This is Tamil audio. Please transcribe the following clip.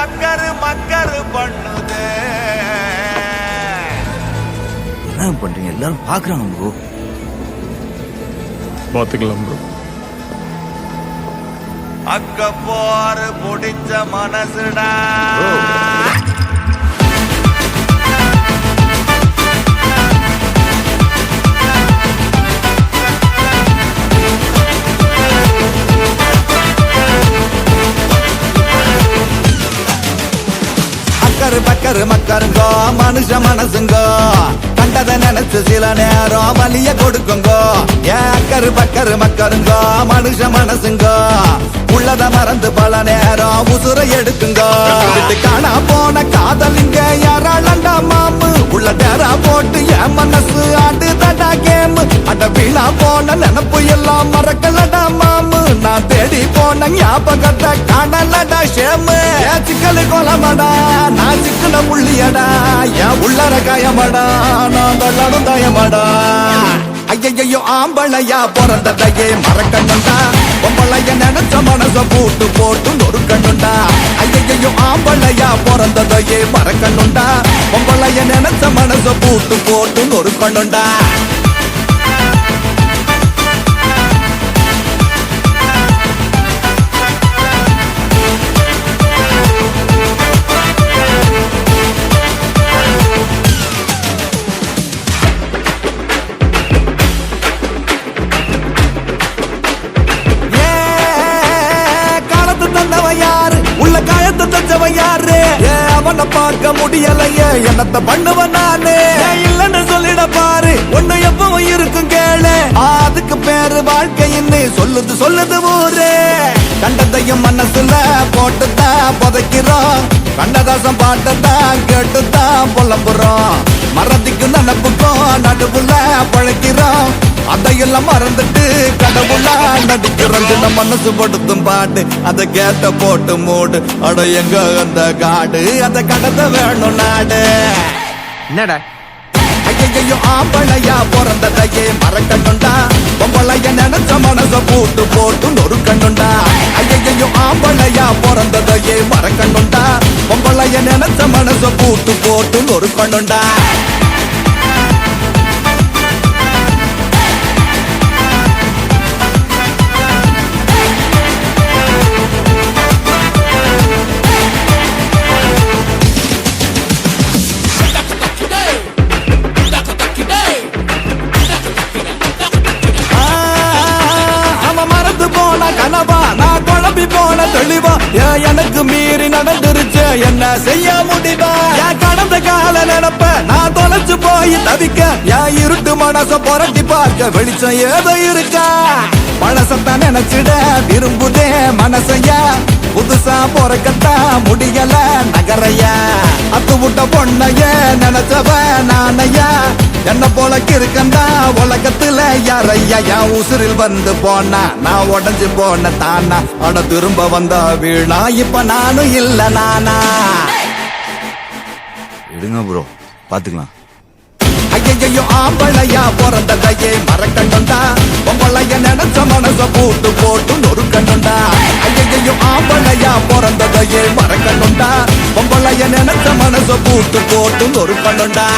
மக்கரு மக்கரு பண்ணுதே. என்ன பண்றீங்க? எல்லாரும் பாக்குறாங்க ப்ரோ. பாத்துக்கலாம் ப்ரோ. அக்க போரு முடிச்ச மனசுடா. அக்கரு பக்கரு மக்கருங்கோ மனுஷ மனசுங்கோ, கண்டதை நினைச்சு சில நேரம் வலிய கொடுக்குங்கோ. ஏன் அக்கரு பக்கரு மக்கருங்கோ மனுஷ மனசுங்கோ, உள்ளத மறந்து பல நேரம் உசுர எடுக்குங்கோ. விட்டு காணா போன காதலிங்க யாராளண்டா மாமு, உள்ள தேரா போட்டு என் மனசு ஆண்டு தடா கேமு. அட வீணா போன நினப்பு எல்லாம் மறக்கலடா மாமு, நான் தேடி போன ஞாபகத்தை காணலடா ஷேமு. ஏன் சிக்கலு கொலமடா நான் சிக்கன புள்ளியடா, என் உள்ளர காயமடா நான் தள்ளாடும் தயமடா. ஐயையோ ஆம்பளையா பிறந்ததையே மறக்கணுண்டா, பொம்பளைய நினைச்ச மனச பூட்டு போட்டு நொறுக்கணுண்டா. ஐயையோ ஆம்பளையா பிறந்ததையே மறக்கணுண்டா, பொம்பளைய நினைச்ச மனச பூட்டு போட்டு நொறுக்கணுண்டா. உள்ள காயத்தை தச்சவன் யாரு? அவனை பார்க்க முடியலையே என்னத்த பண்ணுவன் நானு. இல்லன்னு சொல்லிட பாரு, ஒண்ணு எப்பவும் இருக்கும் கேளு. அதுக்கு பேரு வாழ்க்கைன்னு சொல்லுது சொல்லுது ஊரு. கண்டதையும் மனசுல போட்டுத்தான் புதைக்கிறோம், கண்ணதாசம் பாட்டத்தான் கேட்டுத்தான் புலம்புறோம். மறதிக்கும் நினப்புக்கும் நடுவுல பழக்கிறோம், அதையெல்லாம் மறந்துட்டு கடவுளா நடிக்கிறோம். நம்ம மனசு படுத்தும் பாட்டு அதை கேட்ட போட்டு மூடு. அட எங்க அந்த காடு, அதை கடத்த வேணும் நாடு. என்னடா ஐயையோ ஆம்பளையா பிறந்ததையே மறக்கணுண்டா, பொம்பளைய நினைச்ச மனச பூட்டு போட்டு நொறுக்கணுண்டா. ஐயையோ ஆம்பளையா பிறந்ததையே மறக்கணுண்டா, பொம்பளைய நினைச்ச மனச பூட்டு போட்டு நொறுக்கணுண்டா. தெளிவா எனக்கு மீறி நடந்துருச்சு, என்ன செய்ய முடிவா? என் கடந்த கால நினப்ப நான் தொலைச்சு போய் தவிக்க, என் இருட்டு மனச புரட்டி பார்க்க வெளிச்சம் ஏதோ இருக்கா? பழசத்த நினைச்சிட விரும்புதே மனசையா, புதுசா பொறக்கத்தா முடியல நகரையா. அத்து விட்ட பொண்ணைய நினைச்சவ நானையா, என்ன போல இருக்கண்டா உலகத்துல யாரையா? என் உசுரில் வந்து போனா நான் உடஞ்சு போன தானா, அட திரும்ப வந்த வீணா இப்ப நானும் இல்ல நானா. எடுங்க ப்ரோ, பாத்துக்கலாம். ஐயையோ ஆம்பளையா பிறந்ததையே மறக்கணுண்டா, பொம்பளைய நினைச்ச மனச பூட்டு போட்டு நொறுக்கணுண்டா. ஐயையோ ஆம்பளையா பிறந்ததையே மறக்கணுண்டா, பொம்பளைய நினைச்ச மனச பூட்டு போட்டு நொறுக்கணுண்டா.